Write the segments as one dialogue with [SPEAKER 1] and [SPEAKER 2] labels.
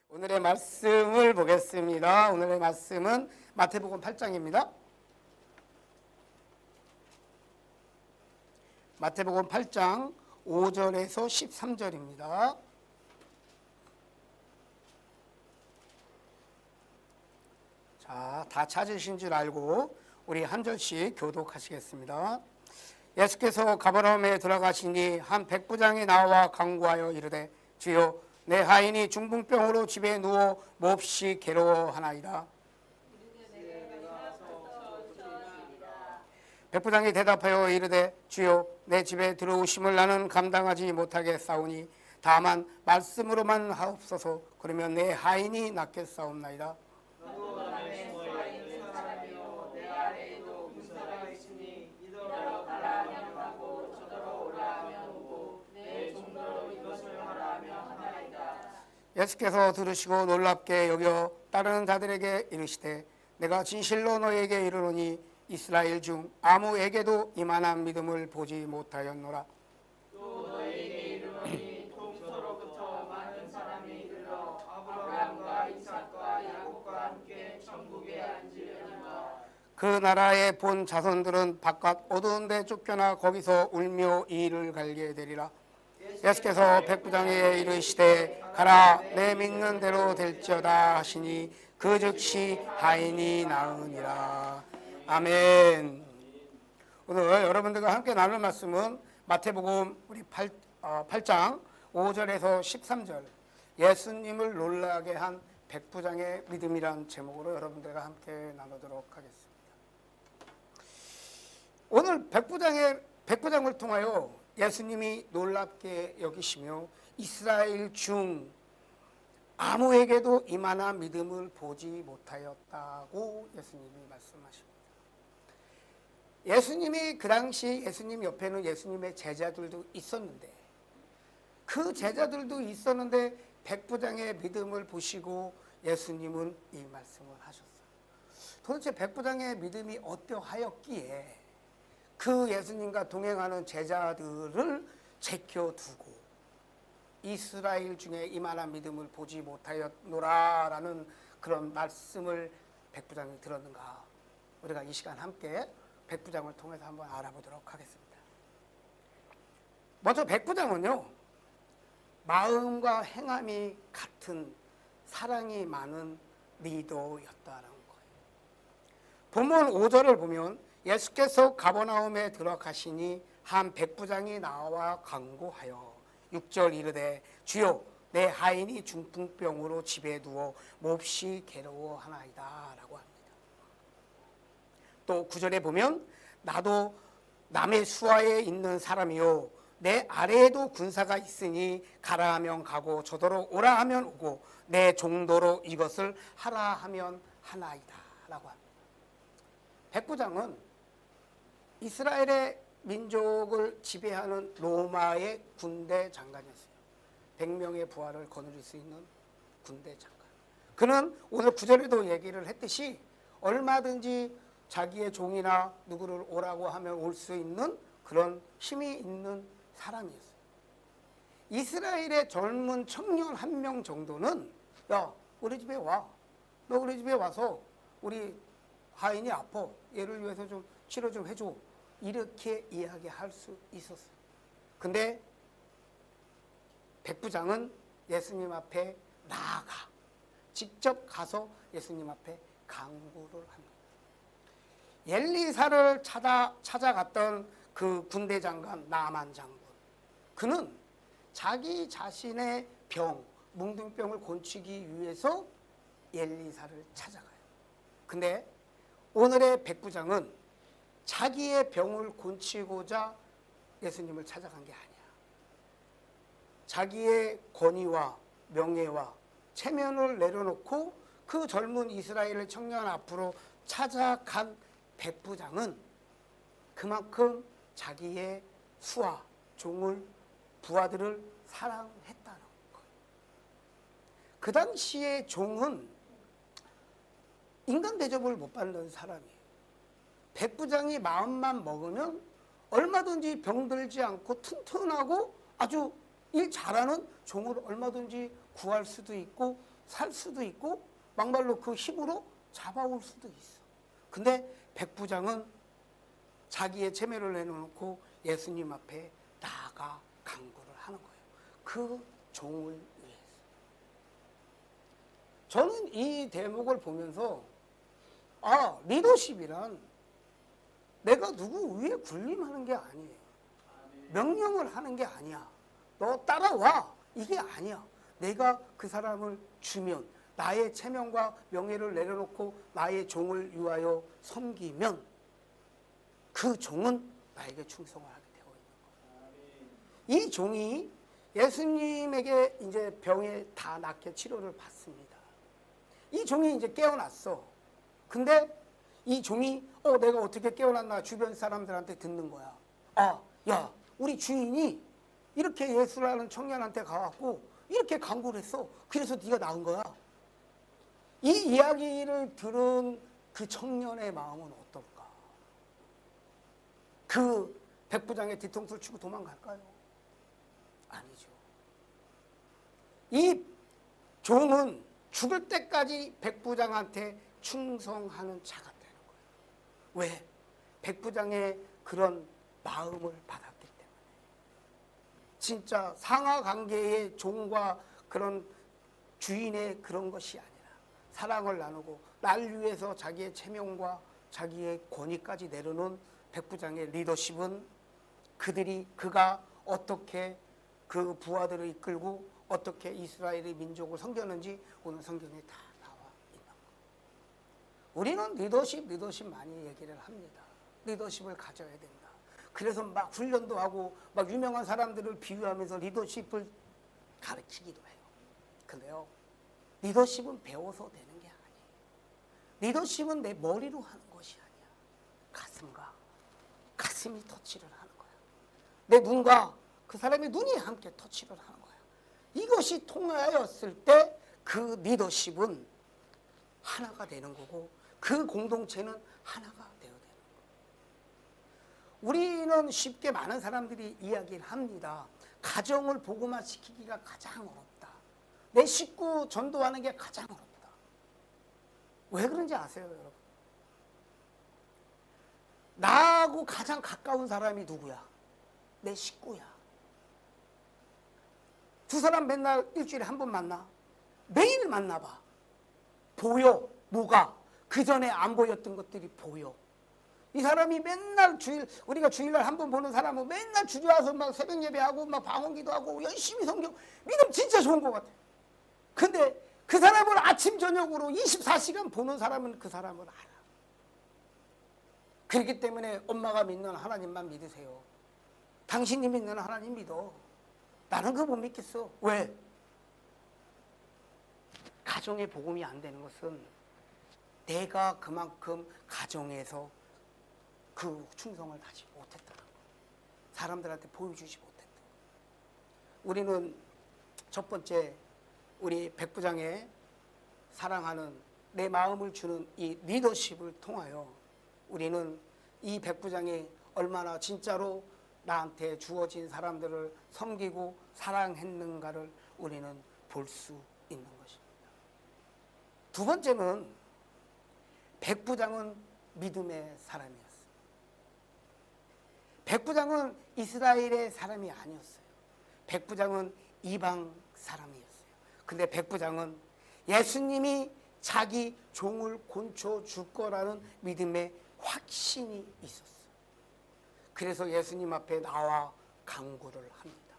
[SPEAKER 1] 오늘의 말씀을 보겠습니다. 오늘의 말씀은 마태복음 8장입니다. 마태복음 8장 5절에서 13절입니다. 자, 다 찾으신 줄 알고 우리 한 절씩 교독하시겠습니다. 예수께서 가버나움에 들어가시니 한 백부장이 나와 간구하여 이르되 주여 내 하인이 중풍병으로 집에 누워 몹시 괴로워하나이다. 백부장이 대답하여 이르되 주여 내 집에 들어오심을 나는 감당하지 못하겠사오니 다만 말씀으로만 하옵소서. 그러면 내 하인이 낫겠사옵나이다. 예수께서 들으시고 놀랍게 여겨 따르는 자들에게 이르시되 내가 진실로 너에게 이르노니 이스라엘 중 아무에게도 이만한 믿음을 보지 못하였노라.
[SPEAKER 2] 또 너에게 이르노니 동서로부터 많은 사람이 이르러 아브라함과 이삭과 야곱과 함께 천국에 앉으려니와
[SPEAKER 1] 그 나라에 본 자손들은 바깥 어두운 데 쫓겨나 거기서 울며 이를 갈게 되리라. 예수께서 백부장에게 이르시되 가라 내 믿는 대로 될지어다 하시니 그 즉시 하인이 나으니라. 아멘. 오늘 여러분들과 함께 나눌 말씀은 마태복음 우리 8장 5절에서 13절 예수님을 놀라게 한 백부장의 믿음이란 제목으로 여러분들과 함께 나누도록 하겠습니다. 오늘 백부장을 통하여 예수님이 놀랍게 여기시며 이스라엘 중 아무에게도 이만한 믿음을 보지 못하였다고 예수님이 말씀하십니다. 예수님이 그 당시 예수님 옆에는 예수님의 제자들도 있었는데 그 제자들도 있었는데 백부장의 믿음을 보시고 예수님은 이 말씀을 하셨어요. 도대체 백부장의 믿음이 어떠하였기에 그 예수님과 동행하는 제자들을 제껴두고 이스라엘 중에 이만한 믿음을 보지 못하였노라라는 그런 말씀을 백부장이 들었는가? 우리가 이 시간 함께 백부장을 통해서 한번 알아보도록 하겠습니다. 먼저 백부장은요, 마음과 행함이 같은 사랑이 많은 리더였다라는 거예요. 본문 5절을 보면 예수께서 가버나움에 들어가시니 한 백부장이 나와 간구하여 6절 이르되 주여 내 하인이 중풍병으로 집에 누워 몹시 괴로워하나이다 라고 합니다. 또 9절에 보면 나도 남의 수하에 있는 사람이요 내 아래에도 군사가 있으니 가라 하면 가고 저더러 오라 하면 오고 내 종도로 이것을 하라 하면 하나이다 라고 합니다. 백부장은 이스라엘의 민족을 지배하는 로마의 군대 장관이었어요. 100명의 부하를 거느릴 수 있는 군대 장관. 그는 오늘 9절에도 얘기를 했듯이 얼마든지 자기의 종이나 누구를 오라고 하면 올 수 있는 그런 힘이 있는 사람이었어요. 이스라엘의 젊은 청년 한 명 정도는 야 우리 집에 와. 너 우리 집에 와서 우리 하인이 아파. 얘를 위해서 좀 치료 좀 해줘. 이렇게 이야기할 수 있었어요. 근데 백부장은 예수님 앞에 나아가 직접 가서 예수님 앞에 간구를 합니다. 엘리사를 찾아갔던 그 군대 장관 나만 장군, 그는 자기 자신의 뭉둥병을 고치기 위해서 엘리사를 찾아가요. 근데 오늘의 백부장은 자기의 병을 고치고자 예수님을 찾아간 게 아니야. 자기의 권위와 명예와 체면을 내려놓고 그 젊은 이스라엘 청년 앞으로 찾아간 백부장은 그만큼 자기의 수하, 종을, 부하들을 사랑했다는 거예요. 그 당시의 종은 인간 대접을 못 받는 사람이에요. 백부장이 마음만 먹으면 얼마든지 병들지 않고 튼튼하고 아주 일 잘하는 종을 얼마든지 구할 수도 있고 살 수도 있고 막말로 그 힘으로 잡아올 수도 있어. 근데 백부장은 자기의 체면을 내놓고 예수님 앞에 나아가 간구를 하는 거예요. 그 종을 위해서. 저는 이 대목을 보면서 리더십이란 내가 누구 위에 군림하는 게 아니에요. 명령을 하는 게 아니야. 너 따라와. 이게 아니야. 내가 그 사람을 주면 나의 체면과 명예를 내려놓고 나의 종을 위하여 섬기면 그 종은 나에게 충성을 하게 되어 있는 거예요. 이 종이 예수님에게 이제 병에 다 낫게 치료를 받습니다. 이 종이 이제 깨어났어. 근데 이 종이 내가 어떻게 깨어났나 주변 사람들한테 듣는 거야. 야, 우리 주인이 이렇게 예수라는 청년한테 가갖고 이렇게 간구를 했어. 그래서 네가 나은 거야. 이 이야기를 들은 그 청년의 마음은 어떨까? 그 백부장의 뒤통수를 치고 도망갈까요? 아니죠. 이 종은 죽을 때까지 백부장한테 충성하는 자가 되는 거예요. 왜? 백부장의 그런 마음을 받았기 때문에. 진짜 상하관계의 종과 그런 주인의 그런 것이 아니라 사랑을 나누고 날 위해서 자기의 체면과 자기의 권위까지 내려놓은 백부장의 리더십은 그가 어떻게 그 부하들을 이끌고 어떻게 이스라엘의 민족을 섬겼는지 오늘 성경에 다 나와 있는 거예요. 우리는 리더십 많이 얘기를 합니다. 리더십을 가져야 된다. 그래서 막 훈련도 하고 막 유명한 사람들을 비유하면서 리더십을 가르치기도 해요. 근데요, 리더십은 배워서 되는 게 아니에요. 리더십은 내 머리로 하는 것이 아니야. 가슴이 터치를 하는 거야. 내 눈과 그 사람의 눈이 함께 터치를 하는 거야. 이것이 통하였을 때 그 리더십은 하나가 되는 거고 그 공동체는 하나가 되어야 되는 거예요. 우리는 쉽게 많은 사람들이 이야기를 합니다. 가정을 복음화시키기가 가장 어렵다. 내 식구 전도하는 게 가장 어렵다. 왜 그런지 아세요, 여러분? 나하고 가장 가까운 사람이 누구야? 내 식구야. 두 사람 맨날 일주일에 한 번 만나? 매일 만나봐. 보여. 뭐가? 그 전에 안 보였던 것들이 보여. 이 사람이 맨날 우리가 주일날 한 번 보는 사람은 맨날 주저 와서 막 새벽 예배하고 막 방언기도 하고 열심히 성경, 믿음 진짜 좋은 것 같아. 근데 그 사람을 아침, 저녁으로 24시간 보는 사람은 그 사람을 알아. 그렇기 때문에 엄마가 믿는 하나님만 믿으세요. 당신이 믿는 하나님 믿어. 나는 그거 못 믿겠어. 왜? 가정의 복음이 안 되는 것은 내가 그만큼 가정에서 그 충성을 다하지 못했다는 거예요. 사람들한테 보여주지 못했다. 우리는 첫 번째 우리 백부장의 사랑하는 내 마음을 주는 이 리더십을 통하여 우리는 이 백부장이 얼마나 진짜로 나한테 주어진 사람들을 섬기고 사랑했는가를 우리는 볼 수 있는 것입니다. 두 번째는 백부장은 믿음의 사람이었어요. 백부장은 이스라엘의 사람이 아니었어요. 백부장은 이방 사람이었어요. 근데 백부장은 예수님이 자기 종을 곤쳐 줄 거라는 믿음의 확신이 있었어요. 그래서 예수님 앞에 나와 간구를 합니다.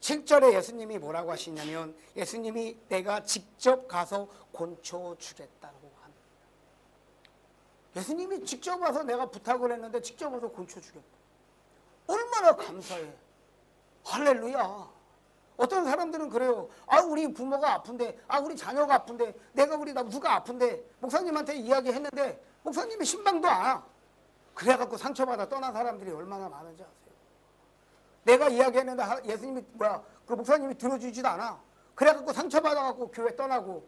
[SPEAKER 1] 7절에 예수님이 뭐라고 하시냐면 예수님이 내가 직접 가서 곤쳐 주겠다고 합니다. 예수님이 직접 와서 내가 부탁을 했는데 직접 와서 곤쳐 주겠다. 얼마나 감사해. 할렐루야. 어떤 사람들은 그래요. 우리 부모가 아픈데, 우리 자녀가 아픈데, 누가 아픈데, 목사님한테 이야기했는데, 목사님이 신방도 안 와. 그래갖고 상처받아 떠난 사람들이 얼마나 많은지 아세요? 내가 이야기했는데 예수님이 그 목사님이 들어주지도 않아. 그래갖고 상처받아갖고 교회 떠나고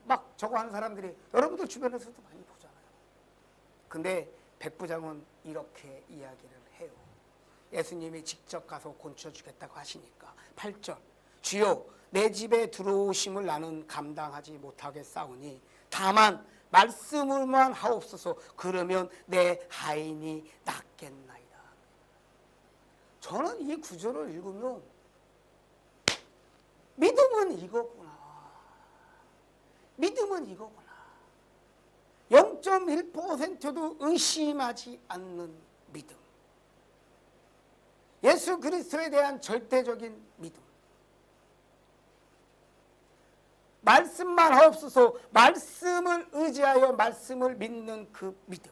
[SPEAKER 1] 막 저거 하는 사람들이 여러분들 주변에서도 많이 보잖아요. 근데 백부장은 이렇게 이야기를 해요. 예수님이 직접 가서 곤쳐주겠다고 하시니까 8절 주여 내 집에 들어오심을 나는 감당하지 못하겠사오니 다만 말씀을만 하옵소서. 그러면 내 하인이 낫겠나이다. 저는 이 구절을 읽으면 믿음은 이거구나. 믿음은 이거구나. 0.1%도 의심하지 않는 믿음. 예수 그리스도에 대한 절대적인 믿음. 말씀만 하옵소서. 말씀을 의지하여 말씀을 믿는 그 믿음.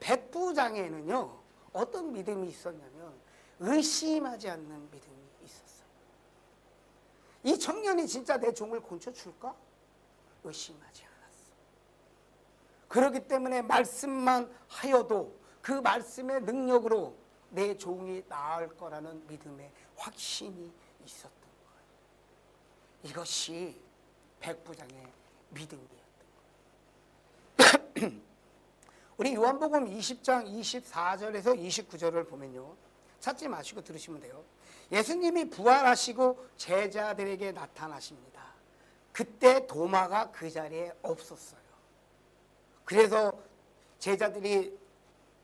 [SPEAKER 1] 백부장에는요 어떤 믿음이 있었냐면 의심하지 않는 믿음이 있었어요. 이 청년이 진짜 내 종을 건져줄까? 의심하지 않았어. 그렇기 때문에 말씀만 하여도 그 말씀의 능력으로 내 종이 나을 거라는 믿음의 확신이 있었던 거예요. 이것이 백부장의 믿음이었던 거예요. 우리 요한복음 20장 24절에서 29절을 보면요, 찾지 마시고 들으시면 돼요. 예수님이 부활하시고 제자들에게 나타나십니다. 그때 도마가 그 자리에 없었어요. 그래서 제자들이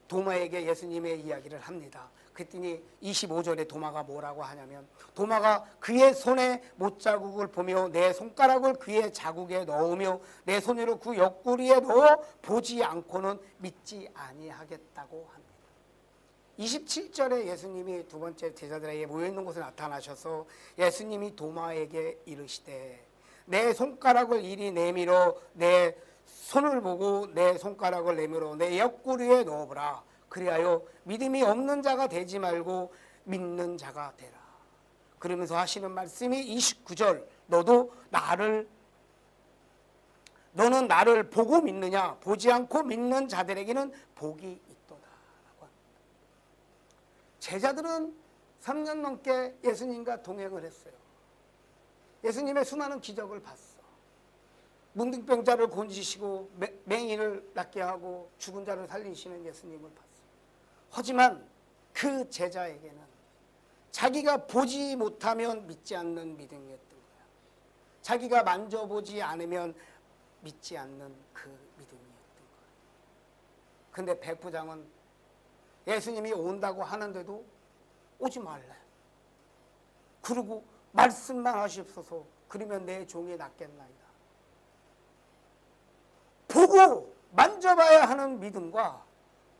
[SPEAKER 1] 도마에게 예수님의 이야기를 합니다. 그랬더니 25절에 도마가 뭐라고 하냐면, 도마가 그의 손에 못자국을 보며 내 손가락을 그의 자국에 넣으며 내 손으로 그 옆구리에 넣어 보지 않고는 믿지 아니하겠다고 합니다. 27절에 예수님이 두 번째 제자들에게 모여있는 곳에 나타나셔서 예수님이 도마에게 이르시되 내 손가락을 이리 내밀어 내 손을 보고 내 손가락을 내밀어 내 옆구리에 넣어보라. 그리하여 믿음이 없는 자가 되지 말고 믿는 자가 되라. 그러면서 하시는 말씀이 29절, 너는 나를 보고 믿느냐? 보지 않고 믿는 자들에게는 복이 있도다 라고 합니다. 제자들은 3년 넘게 예수님과 동행을 했어요. 예수님의 수많은 기적을 봤어. 문둥병자를 고치시고 맹인을 낫게 하고 죽은 자를 살리시는 예수님을 봤어. 하지만 그 제자에게는 자기가 보지 못하면 믿지 않는 믿음이었던 거야. 자기가 만져보지 않으면 믿지 않는 그 믿음이었던 거야. 근데 백부장은 예수님이 온다고 하는데도 오지 말래. 그리고 말씀만 하시옵소서. 그러면 내 종이 낫겠나이다. 보고 만져봐야 하는 믿음과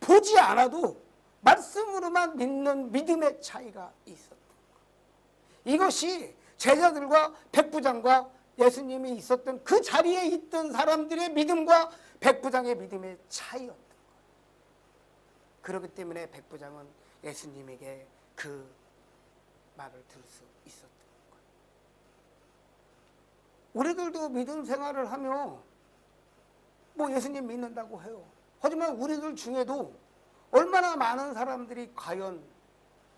[SPEAKER 1] 보지 않아도 말씀으로만 믿는 믿음의 차이가 있었던 거예요. 이것이 제자들과 백부장과 예수님이 있었던 그 자리에 있던 사람들의 믿음과 백부장의 믿음의 차이였던 거예요. 그렇기 때문에 백부장은 예수님에게 그 말을 들을 수 있었던 거예요. 우리들도 믿음 생활을 하며 예수님 믿는다고 해요. 하지만 우리들 중에도 얼마나 많은 사람들이 과연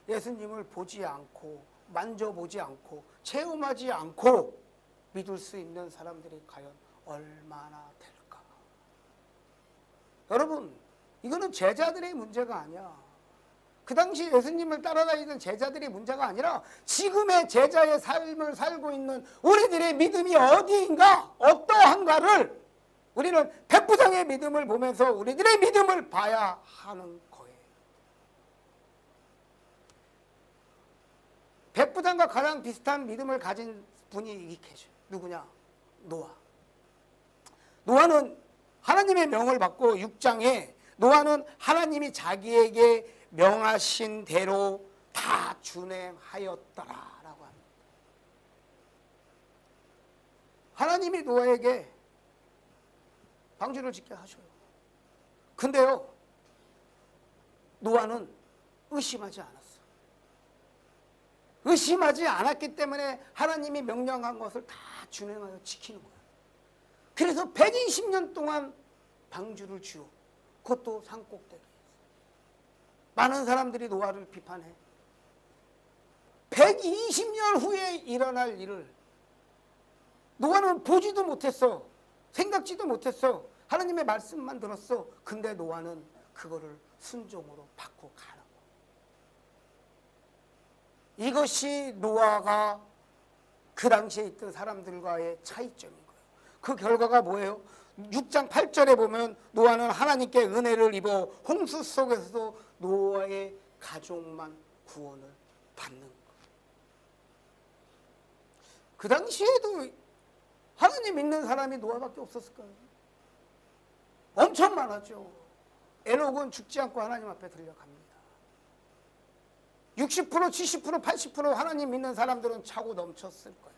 [SPEAKER 1] 예수님을 보지 않고 만져보지 않고 체험하지 않고 믿을 수 있는 사람들이 과연 얼마나 될까? 여러분, 이거는 제자들의 문제가 아니야. 그 당시 예수님을 따라다니던 제자들의 문제가 아니라 지금의 제자의 삶을 살고 있는 우리들의 믿음이 어디인가, 어떠한가를 우리는 백부장의 믿음을 보면서 우리들의 믿음을 봐야 하는 거예요. 백부장과 가장 비슷한 믿음을 가진 분이 계셔요. 누구냐? 노아. 노아는 하나님의 명을 받고 6장에 노아는 하나님이 자기에게 명하신 대로 다 준행하였더라라고 합니다. 하나님이 노아에게 방주를 짓게 하셔요. 근데요, 노아는 의심하지 않았어. 의심하지 않았기 때문에 하나님이 명령한 것을 다 준행하여 지키는 거예요. 그래서 120년 동안 방주를 지어, 그것도 산꼭대기에서. 많은 사람들이 노아를 비판해. 120년 후에 일어날 일을 노아는 보지도 못했어. 생각지도 못했어. 하나님의 말씀만 들었어. 근데 노아는 그거를 순종으로 받고 가는 거예요. 이것이 노아가 그 당시에 있던 사람들과의 차이점인 거예요. 그 결과가 뭐예요? 6장 8절에 보면 노아는 하나님께 은혜를 입어 홍수 속에서도 노아의 가족만 구원을 받는 거예요. 그 당시에도 하나님 믿는 사람이 노아밖에 없었을까요? 엄청 많았죠. 에녹은 죽지 않고 하나님 앞에 들려갑니다. 60%, 70%, 80% 하나님 믿는 사람들은 차고 넘쳤을 거예요.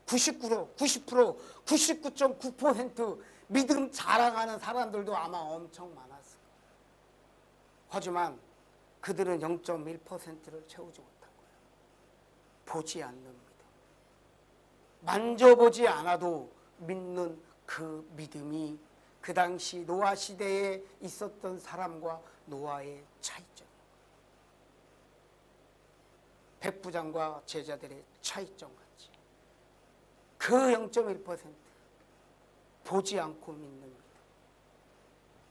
[SPEAKER 1] 90%, 99.9% 믿음 자랑하는 사람들도 아마 엄청 많았을 거예요. 하지만 그들은 0.1%를 채우지 못한 거예요. 보지 않는 믿음. 만져보지 않아도 믿는 그 믿음이 그 당시 노아 시대에 있었던 사람과 노아의 차이점. 백부장과 제자들의 차이점 같이 그 0.1% 보지 않고 믿는 믿음,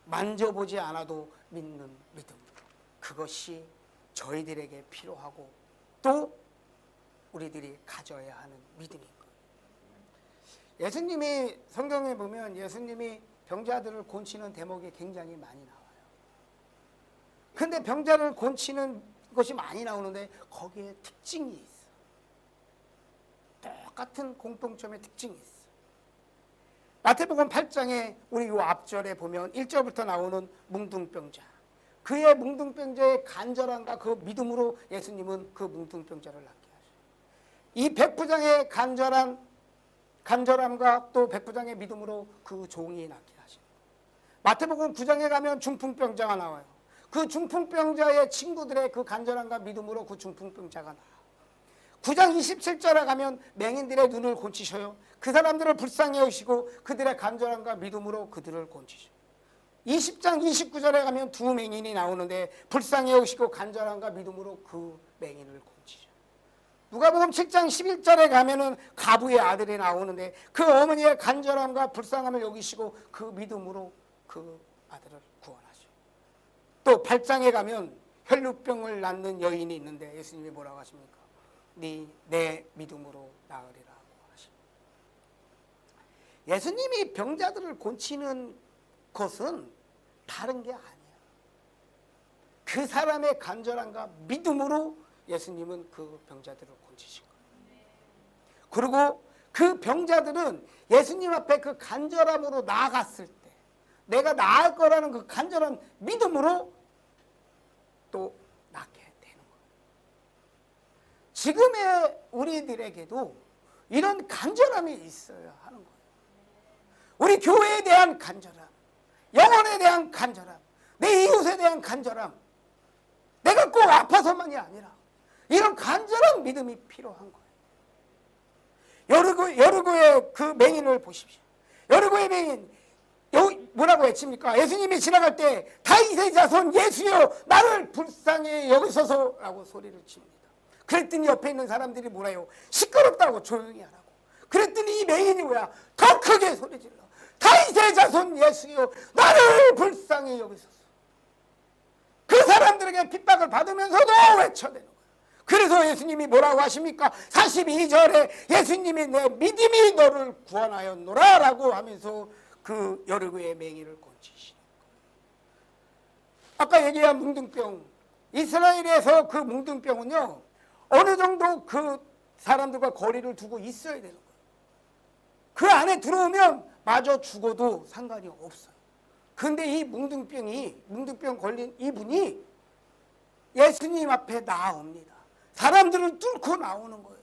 [SPEAKER 1] 만져보지 않아도 믿는 믿음, 그것이 저희들에게 필요하고 또 우리들이 가져야 하는 믿음인 거예요. 예수님이 성경에 보면 예수님이 병자들을 고치는 대목이 굉장히 많이 나와요. 근데 병자를 고치는 것이 많이 나오는데 거기에 특징이 있어. 똑같은 공통점의 특징이 있어. 마태복음 8장에 우리 요 앞절에 보면 1절부터 나오는 뭉둥병자. 그의 뭉둥병자의 간절함과 그 믿음으로 예수님은 그 뭉둥병자를 낫게 하셔요. 이 백부장의 간절함과 또 백부장의 믿음으로 그 종이 낫게 하셔요. 마태복음 9장에 가면 중풍병자가 나와요. 그 중풍병자의 친구들의 그 간절함과 믿음으로 그 중풍병자가 나와요. 9장 27절에 가면 맹인들의 눈을 고치셔요. 그 사람들을 불쌍히 여기시고 그들의 간절함과 믿음으로 그들을 고치셔요. 20장 29절에 가면 두 맹인이 나오는데 불쌍히 여기시고 간절함과 믿음으로 그 맹인을 고치셔요. 누가복음 7장 11절에 가면은 가부의 아들이 나오는데 그 어머니의 간절함과 불쌍함을 여기시고 그 믿음으로 그 아들을 구원하셔요. 또 8장에 가면 혈루병을 낳는 여인이 있는데 예수님이 뭐라고 하십니까? 내 믿음으로 나으리라고 하십니다. 예수님이 병자들을 고치는 것은 다른 게 아니에요. 그 사람의 간절함과 믿음으로 예수님은 그 병자들을 고치신 거예요. 그리고 그 병자들은 예수님 앞에 그 간절함으로 나아갔을 때 내가 나을 거라는 그 간절한 믿음으로 또 낫게 되는 거예요. 지금의 우리들에게도 이런 간절함이 있어야 하는 거예요. 우리 교회에 대한 간절함, 영혼에 대한 간절함, 내 이웃에 대한 간절함, 내가 꼭 아파서만이 아니라 이런 간절한 믿음이 필요한 거예요. 여리고의 그 맹인을 보십시오. 여리고의 맹인 뭐라고 외칩니까? 예수님이 지나갈 때 다윗의 자손 예수여 나를 불쌍히 여기소서라고 소리를 칩니다. 그랬더니 옆에 있는 사람들이 뭐래요? 시끄럽다고 조용히 하라고. 그랬더니 이 맹인이 뭐야? 더 크게 소리질러. 다윗의 자손 예수여 나를 불쌍히 여기소서. 그 사람들에게 핍박을 받으면서도 외쳐대는 거예요. 그래서 예수님이 뭐라고 하십니까? 42절에 예수님이 내 믿음이 너를 구원하였노라 라고 하면서 그 여리고의 맹인을 고치시는 거예요. 아까 얘기한 뭉둥병, 이스라엘에서 그 뭉둥병은요 어느 정도 그 사람들과 거리를 두고 있어야 되는 거예요. 그 안에 들어오면 마저 죽어도 상관이 없어요. 근데 이 뭉둥병 걸린 이분이 예수님 앞에 나옵니다. 사람들을 뚫고 나오는 거예요.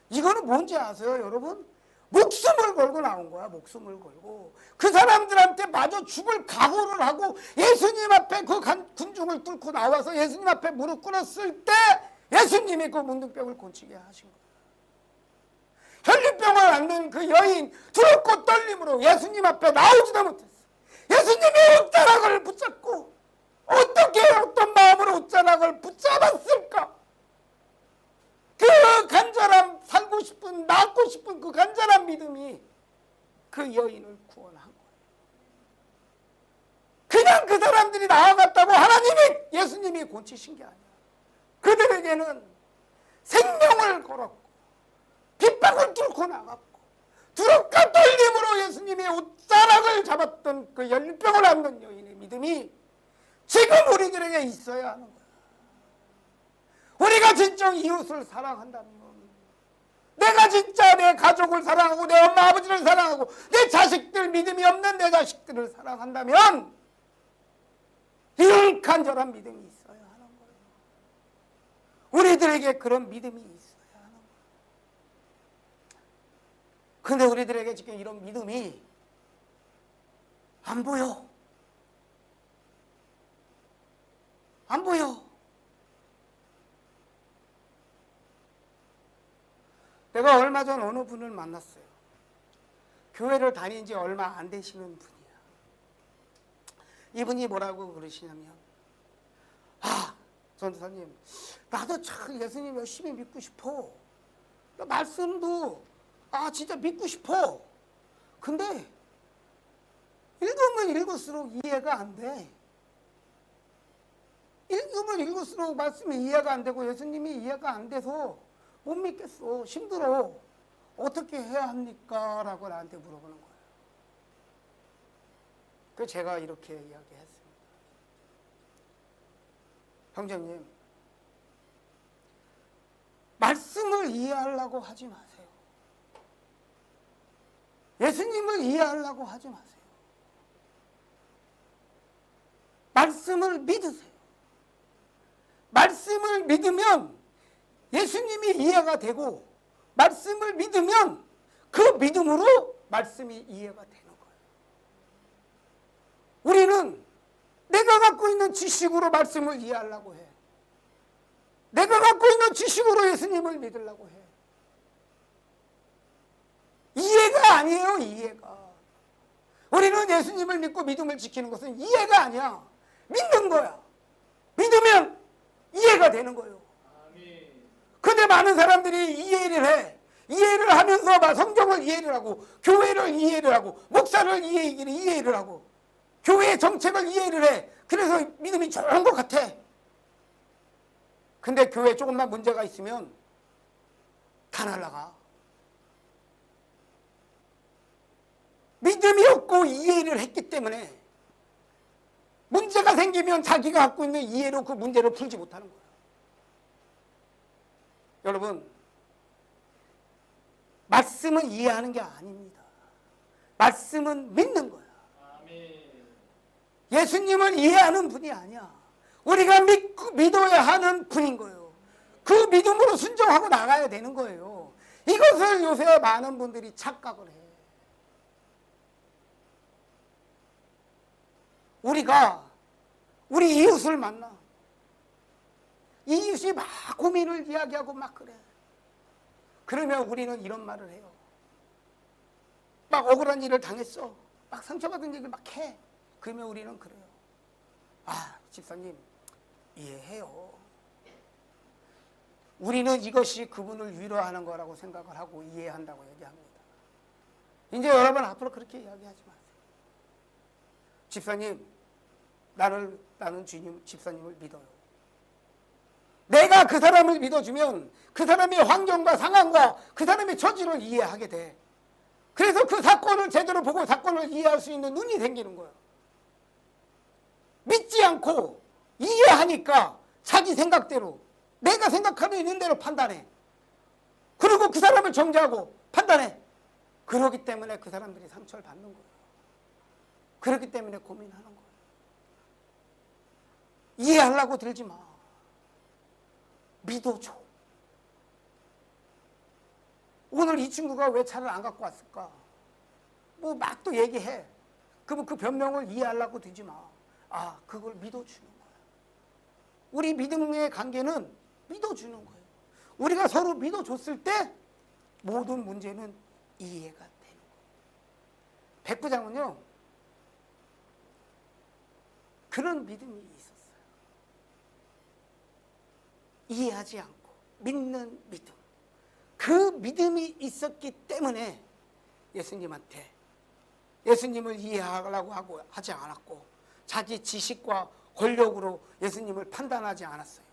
[SPEAKER 1] 이거는 뭔지 아세요, 여러분? 목숨을 걸고 나온 거야. 목숨을 걸고 그 사람들한테 마저 죽을 각오를 하고 예수님 앞에 그 군중을 뚫고 나와서 예수님 앞에 무릎 꿇었을 때 예수님이 그 문둥병을 고치게 하신 거예요. 혈류병을 앓는 그 여인 두렵고 떨림으로 예수님 앞에 나오지도 못했어. 예수님이 옷자락을 붙잡고 어떻게 어떤 마음으로 옷자락을 붙잡았을까? 그 간절한 살고 싶은 낳고 싶은 그 간절한 믿음이 그 여인을 구원한 거예요. 그냥 그 사람들이 나아갔다고 하나님이 예수님이 고치신 게 아니야. 그들에게는 생명을 걸었고 빗방울 뚫고 나갔고 두렵과 떨림으로 예수님의 옷자락을 잡았던 그 열병을 앓는 여인의 믿음이 지금 우리들에게 있어야 하는 거야. 우리가 진정 이웃을 사랑한다면, 내가 진짜 내 가족을 사랑하고 내 엄마 아버지를 사랑하고 내 자식들, 믿음이 없는 내 자식들을 사랑한다면 이런 간절한 믿음이 있어야 하는 거예요. 우리들에게 그런 믿음이 있어야 하는 거예요. 근데 우리들에게 지금 이런 믿음이 안 보여. 안 보여. 내가 얼마 전 어느 분을 만났어요. 교회를 다닌 지 얼마 안 되시는 분이야. 이분이 뭐라고 그러시냐면, 전도사님, 나도 참 예수님 열심히 믿고 싶어. 나 말씀도 진짜 믿고 싶어. 근데 읽으면 읽을수록 이해가 안 돼. 읽으면 읽을수록 말씀이 이해가 안 되고 예수님이 이해가 안 돼서 못 믿겠어. 힘들어. 어떻게 해야 합니까? 라고 나한테 물어보는 거예요. 그래서 제가 이렇게 이야기했습니다. 형제님, 말씀을 이해하려고 하지 마세요. 예수님을 이해하려고 하지 마세요. 말씀을 믿으세요. 말씀을 믿으면 예수님이 이해가 되고, 말씀을 믿으면 그 믿음으로 말씀이 이해가 되는 거예요. 우리는 내가 갖고 있는 지식으로 말씀을 이해하려고 해. 내가 갖고 있는 지식으로 예수님을 믿으려고 해. 이해가 아니에요, 이해가. 우리는 예수님을 믿고 믿음을 지키는 것은 이해가 아니야. 믿는 거야. 믿으면 이해가 되는 거예요. 근데 많은 사람들이 이해를 해. 이해를 하면서 막 성경을 이해를 하고, 교회를 이해를 하고, 목사를 이해를 하고, 교회의 정책을 이해를 해. 그래서 믿음이 좋은 것 같아. 근데 교회에 조금만 문제가 있으면 다 날아가. 믿음이 없고 이해를 했기 때문에 문제가 생기면 자기가 갖고 있는 이해로 그 문제를 풀지 못하는 거예요. 여러분, 말씀은 이해하는 게 아닙니다. 말씀은 믿는 거야. 예수님을 이해하는 분이 아니야. 우리가 믿어야 하는 분인 거예요. 그 믿음으로 순종하고 나가야 되는 거예요. 이것을 요새 많은 분들이 착각을 해. 우리가 우리 이웃을 만나. 이웃이 막 고민을 이야기하고 막 그래. 그러면 우리는 이런 말을 해요. 막 억울한 일을 당했어. 막 상처받은 얘기를 막 해. 그러면 우리는 그래요. 집사님, 이해해요. 우리는 이것이 그분을 위로하는 거라고 생각을 하고 이해한다고 얘기합니다. 이제 여러분 앞으로 그렇게 이야기하지 마세요. 집사님, 나는 집사님을 믿어요. 내가 그 사람을 믿어주면 그 사람의 환경과 상황과 그 사람의 처지를 이해하게 돼. 그래서 그 사건을 제대로 보고 사건을 이해할 수 있는 눈이 생기는 거예요. 믿지 않고 이해하니까 자기 생각대로, 내가 생각하는 있는 대로 판단해. 그리고 그 사람을 정죄하고 판단해. 그러기 때문에 그 사람들이 상처를 받는 거예요. 그렇기 때문에 고민하는 거예요. 이해하려고 들지 마. 믿어줘. 오늘 이 친구가 왜 차를 안 갖고 왔을까? 뭐 막 또 얘기해. 그러면 그 변명을 이해하려고 들지 마. 그걸 믿어주는 거야. 우리 믿음의 관계는 믿어주는 거예요. 우리가 서로 믿어줬을 때 모든 문제는 이해가 되는 거예요. 백부장은요, 그런 믿음이 있었어요. 이해하지 않고 믿는 믿음. 그 믿음이 있었기 때문에 예수님한테, 예수님을 이해하려고 하지 않았고 자기 지식과 권력으로 예수님을 판단하지 않았어요.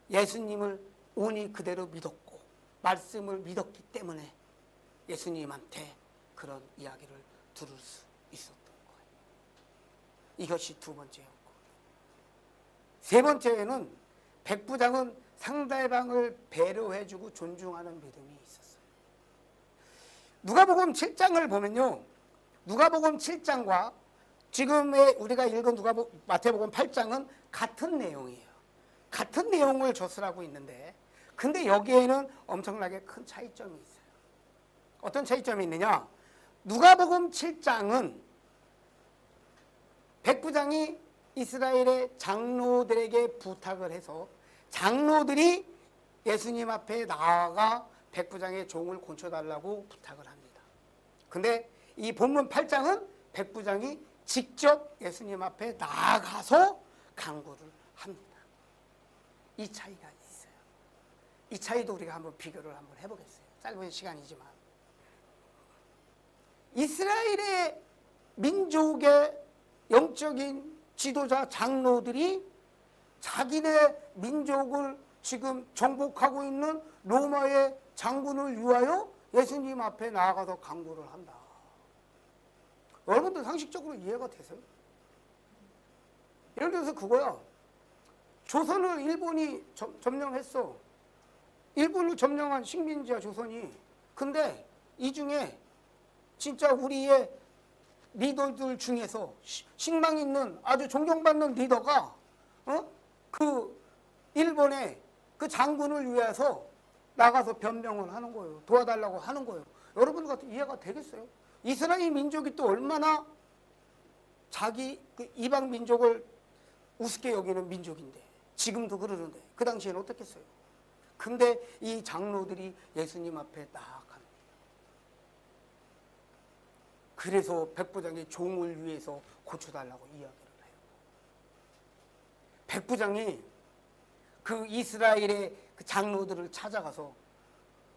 [SPEAKER 1] 예수님을 온이 그대로 믿었고 말씀을 믿었기 때문에 예수님한테 그런 이야기를 들을 수 있었던 거예요. 이것이 두 번째였고, 세 번째에는 백부장은 상대방을 배려해주고 존중하는 믿음이 있었어요. 누가복음 7장을 보면요, 누가복음 7장과 지금의 우리가 읽은 마태복음 8장은 같은 내용이에요. 같은 내용을 조술하고 있는데, 근데 여기에는 엄청나게 큰 차이점이 있어요. 어떤 차이점이 있느냐? 누가복음 7장은 백부장이 이스라엘의 장로들에게 부탁을 해서 장로들이 예수님 앞에 나아가 백부장의 종을 고쳐달라고 부탁을 합니다. 근데 이 본문 8장은 백부장이 직접 예수님 앞에 나아가서 간구를 합니다. 이 차이가 있어요. 이 차이도 우리가 한번 비교를 한번 해보겠어요. 짧은 시간이지만. 이스라엘의 민족의 영적인 지도자 장로들이 자기네 민족을 지금 정복하고 있는 로마의 장군을 위하여 예수님 앞에 나아가서 간구를 한다. 여러분들 상식적으로 이해가 되세요? 예를 들어서 그거야. 조선을 일본이 점령했어. 일본을 점령한 식민지야, 조선이. 근데 이 중에 진짜 우리의 리더들 중에서 신망 있는 아주 존경받는 리더가 그 일본의 그 장군을 위해서 나가서 변명을 하는 거예요. 도와달라고 하는 거예요. 여러분들 같은 이해가 되겠어요? 이스라엘 민족이 또 얼마나 자기 그 이방 민족을 우습게 여기는 민족인데, 지금도 그러는데 그 당시에는 어떻겠어요? 근데 이 장로들이 예수님 앞에 나아갑니다. 그래서 백부장이 종을 위해서 고쳐달라고 이야기를 해요. 백부장이 그 이스라엘의 그 장로들을 찾아가서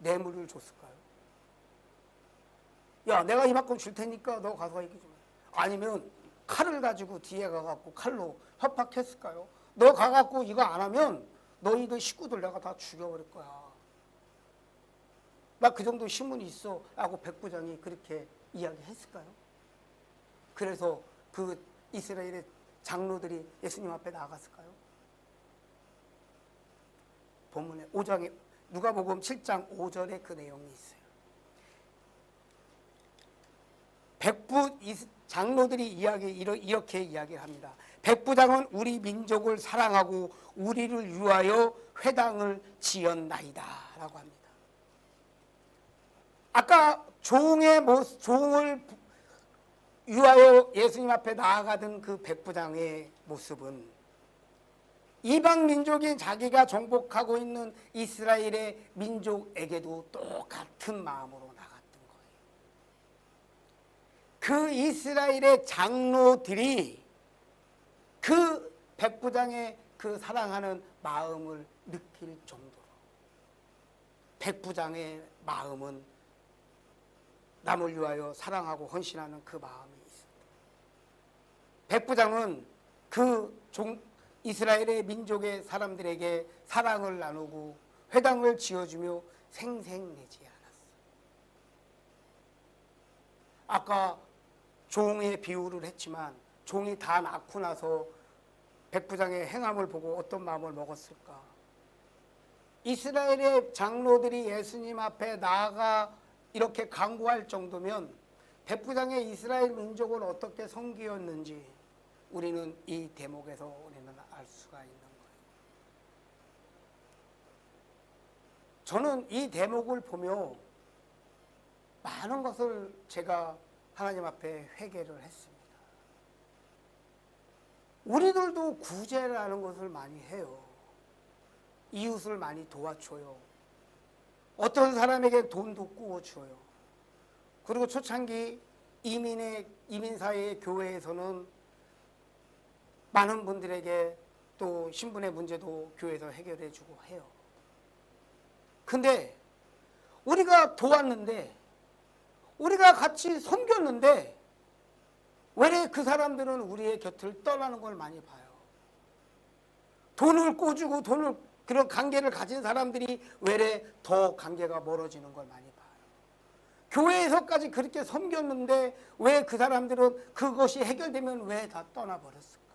[SPEAKER 1] 뇌물을 줬을까요? 야, 내가 이만큼 줄 테니까 너 가서 얘기 좀 해. 아니면 칼을 가지고 뒤에 가갖고 칼로 협박했을까요? 너 가갖고 이거 안 하면 너희들 식구들 내가 다 죽여버릴 거야. 나 그 정도 신문이 있어 하고 백부장이 그렇게 이야기했을까요? 그래서 그 이스라엘의 장로들이 예수님 앞에 나갔을까요? 본문에 5장에 누가복음 7장 5절에 그 내용이 있어요. 장로들이 이렇게 이야기를 합니다. 백부장은 우리 민족을 사랑하고 우리를 위하여 회당을 지었나이다 라고 합니다. 아까 종을 위하여 예수님 앞에 나아가던 그 백부장의 모습은 이방 민족인 자기가 정복하고 있는 이스라엘의 민족에게도 똑같은 마음으로 나갔던 거예요. 그 이스라엘의 장로들이 그 백부장의 그 사랑하는 마음을 느낄 정도로 백부장의 마음은 남을 위하여 사랑하고 헌신하는 그 마음이 있습니다. 백부장은 그 이스라엘의 민족의 사람들에게 사랑을 나누고 회당을 지어주며 생색내지 않았어요. 아까 종의 비유를 했지만 종이 다 낳고 나서 백부장의 행함을 보고 어떤 마음을 먹었을까? 이스라엘의 장로들이 예수님 앞에 나아가 이렇게 간구할 정도면 백부장의 이스라엘 민족을 어떻게 섬기었는지 우리는 이 대목에서 우리는 알 수가 있는 거예요. 저는 이 대목을 보며 많은 것을 제가 하나님 앞에 회개를 했습니다. 우리들도 구제라는 것을 많이 해요. 이웃을 많이 도와줘요. 어떤 사람에게 돈도 구워줘요. 그리고 초창기 이민사회의 교회에서는 많은 분들에게 또 신분의 문제도 교회에서 해결해주고 해요. 근데 우리가 도왔는데, 우리가 같이 섬겼는데 왜 그 사람들은 우리의 곁을 떠나는 걸 많이 봐요. 돈을 꿔주고 돈을 그런 관계를 가진 사람들이 왜 더 관계가 멀어지는 걸 많이 봐요. 교회에서까지 그렇게 섬겼는데 왜 그 사람들은 그것이 해결되면 왜 다 떠나버렸을까?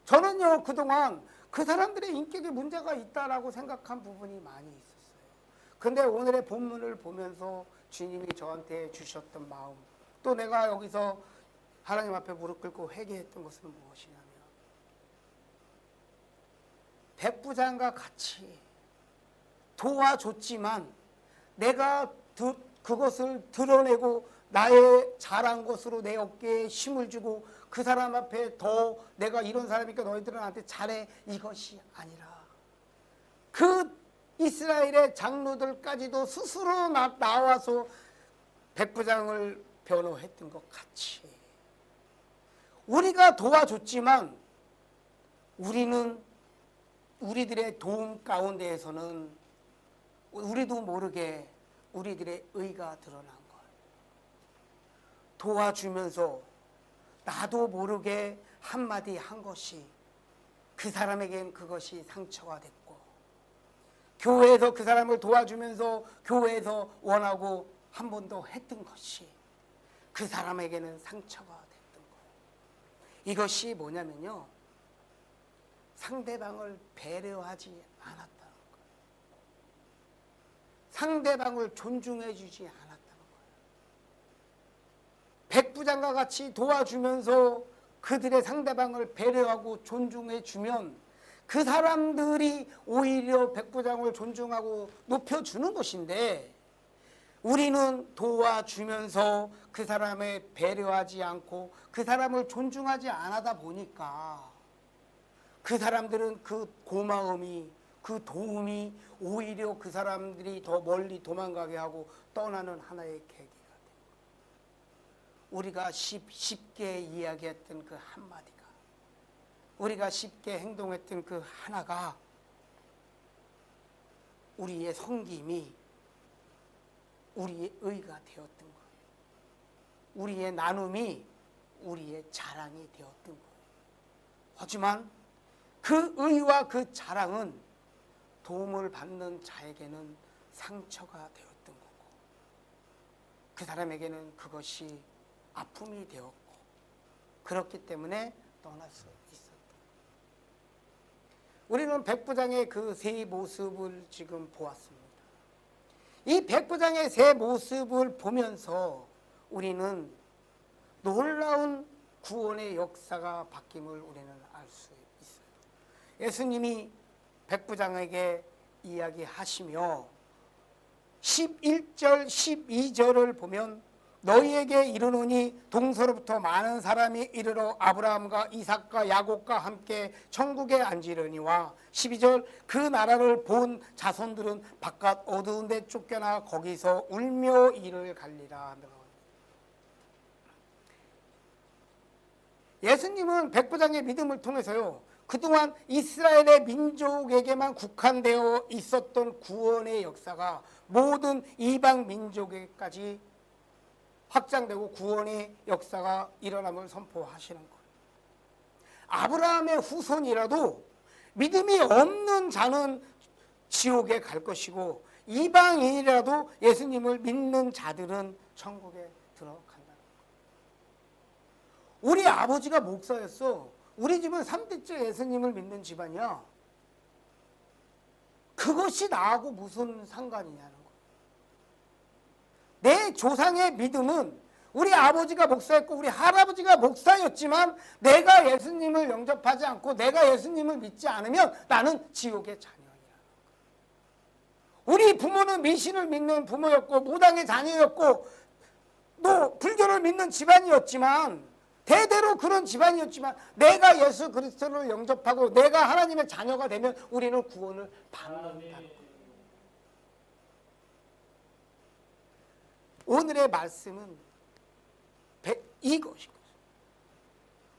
[SPEAKER 1] 저는요, 그동안 그 사람들의 인격에 문제가 있다라고 생각한 부분이 많이 있었어요. 근데 오늘의 본문을 보면서 주님이 저한테 주셨던 마음, 또 내가 여기서 하나님 앞에 무릎 꿇고 회개했던 것은 무엇이냐면, 백부장과 같이 도와줬지만 내가 그것을 드러내고 나의 잘한 것으로 내 어깨에 힘을 주고 그 사람 앞에 더 내가 이런 사람이니까 너희들은 나한테 잘해, 이것이 아니라 그 이스라엘의 장로들까지도 스스로 나와서 백부장을 변호했던 것 같이 우리가 도와줬지만 우리는 우리들의 도움 가운데에서는 우리도 모르게 우리들의 의가 드러난 거예요. 도와주면서 나도 모르게 한마디 한 것이 그 사람에겐 그것이 상처가 됐고, 교회에서 그 사람을 도와주면서 교회에서 원하고 한 번 더 했던 것이 그 사람에게는 상처가 됐던 거예요. 이것이 뭐냐면요, 상대방을 배려하지 않았다는 거예요. 상대방을 존중해 주지 않았다는 거예요. 백부장과 같이 도와주면서 그들의 상대방을 배려하고 존중해 주면 그 사람들이 오히려 백부장을 존중하고 높여주는 것인데, 우리는 도와주면서 그 사람을 배려하지 않고 그 사람을 존중하지 않다 보니까 그 사람들은 그 고마움이, 그 도움이 오히려 그 사람들이 더 멀리 도망가게 하고 떠나는 하나의 계기가 됩니다. 우리가 쉽게 이야기했던 그 한마디가, 우리가 쉽게 행동했던 그 하나가 우리의 섬김이 우리의 의가 되었던 거예요. 우리의 나눔이 우리의 자랑이 되었던 거예요. 하지만 그 의와 그 자랑은 도움을 받는 자에게는 상처가 되었던 거고, 그 사람에게는 그것이 아픔이 되었고, 그렇기 때문에 떠날 수 있었다. 우리는 백부장의 그 세 모습을 지금 보았습니다. 이 백부장의 세 모습을 보면서 우리는 놀라운 구원의 역사가 바뀜을 우리는 알 수 있어요. 예수님이 백부장에게 이야기하시며 11절 12절을 보면 너희에게 이르노니 동서로부터 많은 사람이 이르러 아브라함과 이삭과 야곱과 함께 천국에 앉으려니와 12절 그 나라를 본 자손들은 바깥 어두운 데 쫓겨나 거기서 울며 이를 갈리라. 예수님은 백부장의 믿음을 통해서요, 그동안 이스라엘의 민족에게만 국한되어 있었던 구원의 역사가 모든 이방 민족에까지 확장되고 구원의 역사가 일어남을 선포하시는 거예요. 아브라함의 후손이라도 믿음이 없는 자는 지옥에 갈 것이고, 이방인이라도 예수님을 믿는 자들은 천국에 들어간다는 거예요. 우리 아버지가 목사였어. 우리 집은 3대째 예수님을 믿는 집안이야. 그것이 나하고 무슨 상관이냐는 거예요. 내 조상의 믿음은 우리 아버지가 목사였고 우리 할아버지가 목사였지만 내가 예수님을 영접하지 않고 내가 예수님을 믿지 않으면 나는 지옥의 자녀이라는 거예요. 우리 부모는 미신을 믿는 부모였고 무당의 자녀였고 또 불교를 믿는 집안이었지만, 대대로 그런 집안이었지만 내가 예수 그리스도를 영접하고 내가 하나님의 자녀가 되면 우리는 구원을 받는다는 거예요. 오늘의 말씀은 이것인 거죠.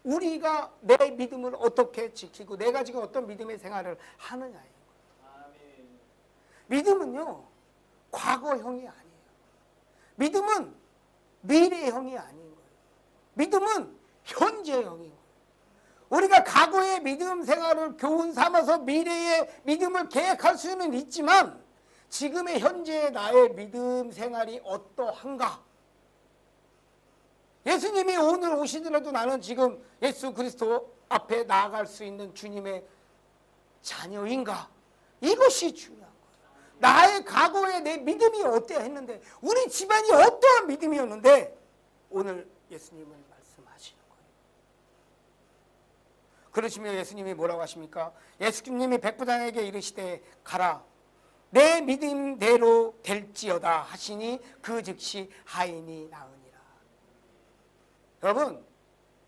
[SPEAKER 1] 우리가 내 믿음을 어떻게 지키고 내가 지금 어떤 믿음의 생활을 하느냐인 거예요. 믿음은요, 과거형이 아니에요. 믿음은 미래형이 아닌 거예요. 믿음은 현재형인 거예요. 우리가 과거의 믿음 생활을 교훈 삼아서 미래의 믿음을 계획할 수는 있지만 지금의 현재의 나의 믿음 생활이 어떠한가? 예수님이 오늘 오시더라도 나는 지금 예수 그리스도 앞에 나아갈 수 있는 주님의 자녀인가? 이것이 중요한 거예요. 나의 과거에 내 믿음이 어때야 했는데, 우리 집안이 어떠한 믿음이었는데 오늘 예수님은 말씀하시는 거예요. 그러시면 예수님이 뭐라고 하십니까? 예수님이 백부장에게 이르시되 가라, 내 믿음대로 될지어다 하시니 그 즉시 하인이 나으니라. 여러분,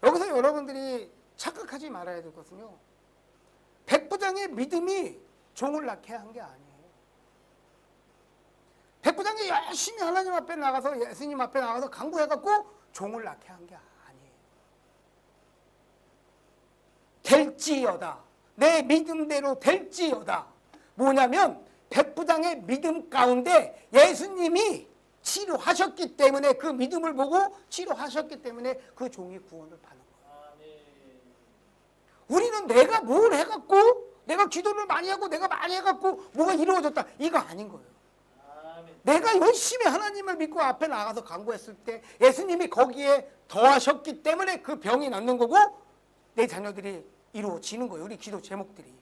[SPEAKER 1] 여기서 여러분들이 착각하지 말아야 되거든요. 백부장의 믿음이 종을 낳게 한 게 아니에요. 백부장이 열심히 하나님 앞에 나가서, 예수님 앞에 나가서 간구해갖고 종을 낳게 한 게 아니에요. 될지어다, 내 믿음대로 될지어다. 뭐냐면 백부장의 믿음 가운데 예수님이 치료하셨기 때문에, 그 믿음을 보고 치료하셨기 때문에 그 종이 구원을 받는 거예요. 우리는 내가 뭘 해갖고, 내가 기도를 많이 하고 내가 많이 해갖고 뭐가 이루어졌다, 이거 아닌 거예요. 내가 열심히 하나님을 믿고 앞에 나가서 간구했을 때 예수님이 거기에 더하셨기 때문에 그 병이 낫는 거고 내 자녀들이 이루어지는 거예요. 우리 기도 제목들이.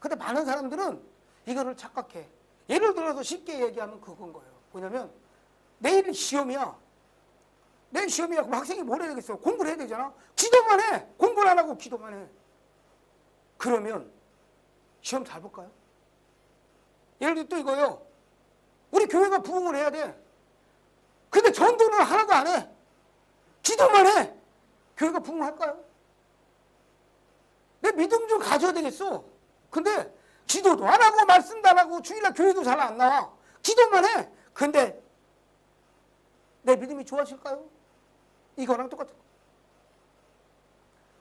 [SPEAKER 1] 근데 많은 사람들은 이거를 착각해. 예를 들어서 쉽게 얘기하면 그건 거예요. 뭐냐면 내일 시험이야. 내일 시험이야. 그럼 학생이 뭘 해야 되겠어? 공부를 해야 되잖아. 기도만 해. 공부를 안 하고 기도만 해. 그러면 시험 잘 볼까요? 예를 들어 또 이거요. 우리 교회가 부흥을 해야 돼. 근데 전도는 하나도 안 해. 기도만 해. 교회가 부흥할까요? 내 믿음 좀 가져야 되겠어. 근데 기도도 안 하고 말씀도 안 하고 주일날 교회도 잘 안 나와. 기도만 해. 근데 내 믿음이 좋아질까요? 이거랑 똑같은 거.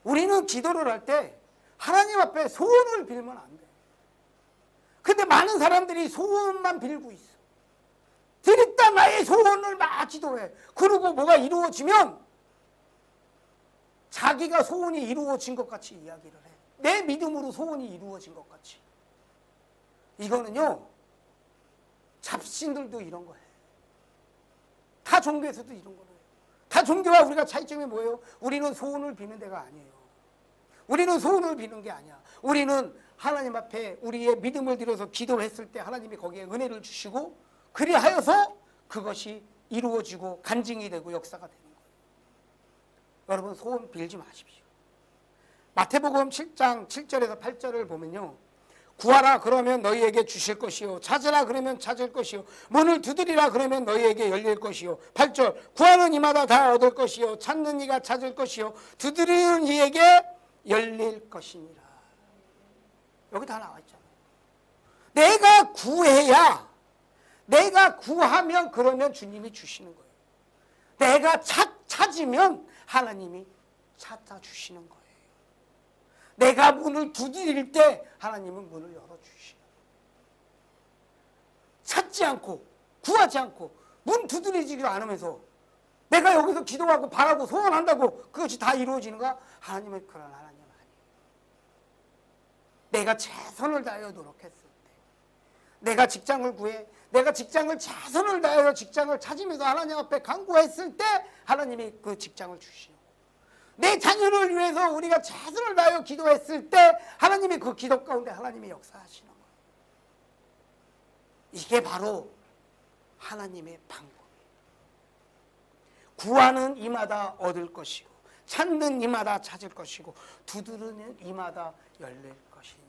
[SPEAKER 1] 우리는 기도를 할 때 하나님 앞에 소원을 빌면 안 돼. 근데 많은 사람들이 소원만 빌고 있어. 드립다 나의 소원을 막 기도해. 그리고 뭐가 이루어지면 자기가 소원이 이루어진 것 같이 이야기를 해. 내 믿음으로 소원이 이루어진 것 같이. 이거는요, 잡신들도 이런 거예요. 타 종교에서도 이런 거예요. 타 종교와 우리가 차이점이 뭐예요? 우리는 소원을 비는 데가 아니에요. 우리는 소원을 비는 게 아니야. 우리는 하나님 앞에 우리의 믿음을 들여서 기도했을 때 하나님이 거기에 은혜를 주시고 그리하여서 그것이 이루어지고 간증이 되고 역사가 되는 거예요. 여러분, 소원 빌지 마십시오. 마태복음 7장 7절에서 8절을 보면요, 구하라 그러면 너희에게 주실 것이요, 찾으라 그러면 찾을 것이요, 문을 두드리라 그러면 너희에게 열릴 것이요. 8절, 구하는 이마다 다 얻을 것이요, 찾는 이가 찾을 것이요, 두드리는 이에게 열릴 것이니라. 여기 다 나와 있잖아요. 내가 구해야, 내가 구하면 그러면 주님이 주시는 거예요. 내가 찾으면 하나님이 찾아주시는 거예요. 내가 문을 두드릴 때 하나님은 문을 열어주시는 거예요. 찾지 않고 구하지 않고 문 두드리지도 않으면서 내가 여기서 기도하고 바라고 소원한다고 그것이 다 이루어지는가? 하나님은 그런 하나님 아니에요. 내가 최선을 다하여 노력했을 때, 내가 직장을 구해, 내가 직장을 최선을 다하여 직장을 찾으면서 하나님 앞에 간구했을 때 하나님이 그 직장을 주시는 거예요. 내 자녀를 위해서 우리가 최선을 다하여 기도했을 때 하나님이 그 기도 가운데 하나님이 역사하시는 거예요. 이게 바로 하나님의 방법이에요. 구하는 이마다 얻을 것이고, 찾는 이마다 찾을 것이고, 두드리는 이마다 열릴 것이니라.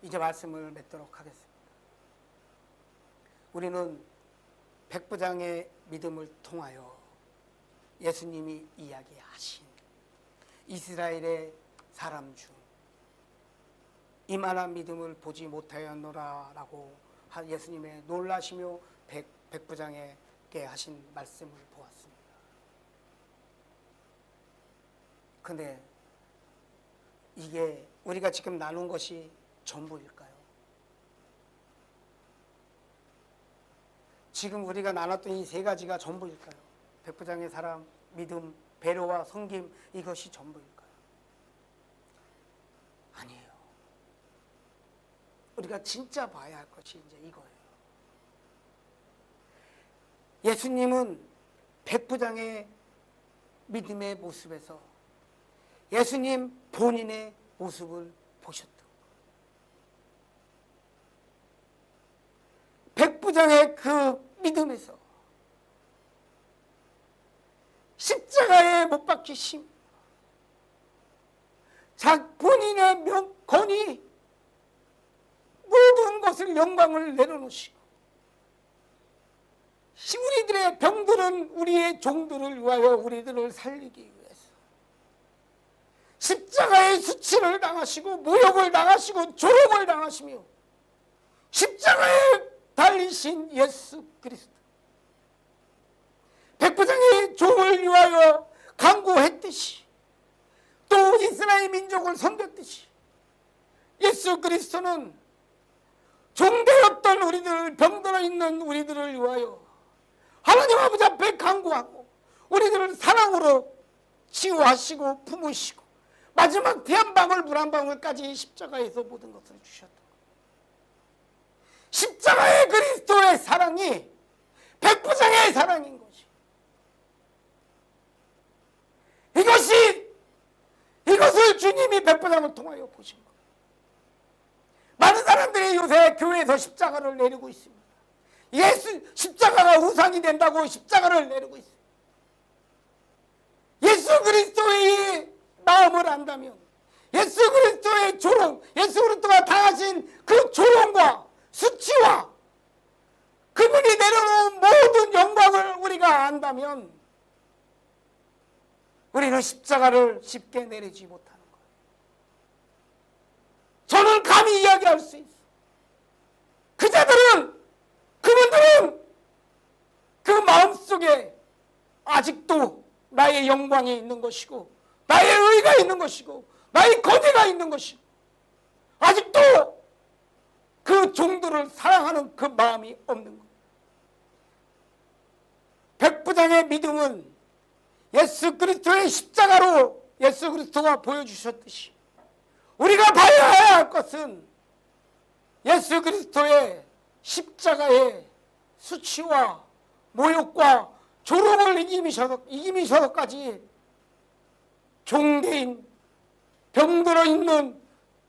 [SPEAKER 1] 이제 말씀을 맺도록 하겠습니다. 우리는 백부장의 믿음을 통하여 예수님이 이야기하신 이스라엘의 사람 중 이만한 믿음을 보지 못하였노라 라고 예수님의 놀라시며 백부장에게 하신 말씀을 보았습니다. 근데 이게 우리가 지금 나눈 것이 전부일까요? 지금 우리가 나눴던 이 세 가지가 전부일까요? 백부장의 사람, 믿음, 배려와 섬김 이것이 전부일까요? 아니에요. 우리가 진짜 봐야 할 것이 이제 이거예요. 예수님은 백부장의 믿음의 모습에서 예수님 본인의 모습을 보셨다. 백부장의 그 믿음에서 십자가에 못 박히심, 본인의 권위, 모든 것을 영광을 내려놓으시고 우리들의 병들은 우리의 종들을 위하여 우리들을 살리기 위해서 십자가의 수치를 당하시고 모욕을 당하시고 조롱을 당하시며 십자가에 달리신 예수 그리스도, 백부장의 종을 위하여 간구했듯이 또 이스라엘 민족을 섬겼듯이 예수 그리스도는 종되었던 우리들, 병들어 있는 우리들을 위하여 하나님 아버지 앞에 간구하고 우리들을 사랑으로 치유하시고 품으시고 마지막 피 한 방울 물 한 방울까지 십자가에서 모든 것을 주셨다. 십자가의 그리스도의 사랑이 백부장의 사랑인 것이, 이것을 주님이 백부장을 통하여 보신 거예요. 많은 사람들이 요새 교회에서 십자가를 내리고 있습니다. 십자가가 우상이 된다고 십자가를 내리고 있어요. 예수 그리스도의 마음을 안다면 예수 그리스도의 조롱, 예수 그리스도가 당하신 그 조롱과 수치와 그분이 내려놓은 모든 영광을 우리가 안다면 우리는 십자가를 쉽게 내리지 못하는 거예요. 저는 감히 이야기할 수 있어요. 그분들은 그 마음속에 아직도 나의 영광이 있는 것이고 나의 의가 있는 것이고 나의 권위가 있는 것이고 아직도 그 종들을 사랑하는 그 마음이 없는 거예요. 백부장의 믿음은 예수 그리스도의 십자가로 예수 그리스도가 보여주셨듯이 우리가 봐야 할 것은 예수 그리스도의 십자가의 수치와 모욕과 조롱을 이기면서까지 종대인, 병들어 있는,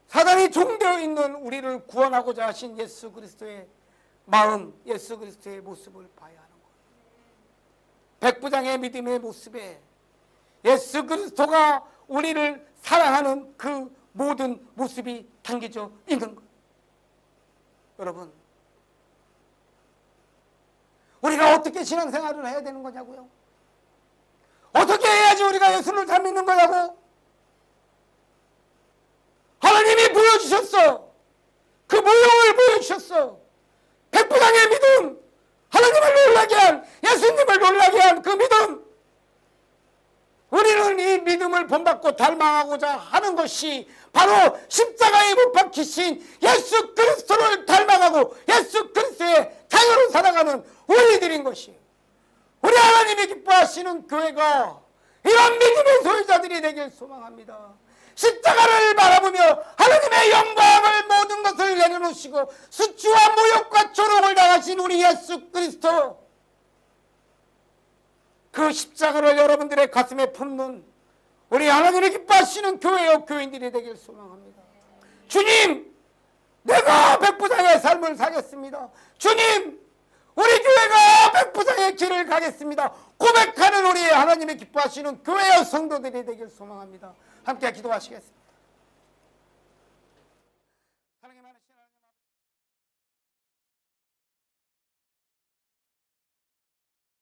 [SPEAKER 1] 사단이 종되어 있는 우리를 구원하고자 하신 예수 그리스도의 마음, 예수 그리스도의 모습을 봐야 하는 거예요. 백부장의 믿음의 모습에 예수 그리스도가 우리를 사랑하는 그 모든 모습이 담겨져 있는 거예요. 여러분, 우리가 어떻게 신앙생활을 해야 되는 거냐고요? 어떻게 해야지 우리가 예수를 잘 믿는 거냐고? 하나님이 보여주셨어. 그 모형을 보여주셨어. 백부장의 믿음, 하나님을 놀라게 한, 예수님을 놀라게 한 그 믿음. 우리는 이 믿음을 본받고 닮아가고자 하는 것이 바로 십자가에 못 박히신 예수 그리스도를 닮아가고 예수 그리스도의 자녀로 살아가는 우리들인 것이에요. 우리 하나님이 기뻐하시는 교회가 이런 믿음의 소유자들이 되길 소망합니다. 십자가를 바라보며 하나님의 영광을 모든 것을 내려놓으시고 수치와 모욕과 조롱을 당하신 우리 예수 그리스도, 그 십자가를 여러분들의 가슴에 품는 우리 하나님이 기뻐하시는 교회요 교인들이 되길 소망합니다. 주님, 내가 백부장의 삶을 살겠습니다. 주님, 우리 교회가 백부장의 길을 가겠습니다. 고백하는 우리 하나님이 기뻐하시는 교회의 성도들이 되길 소망합니다. 함께 기도하시겠습니다.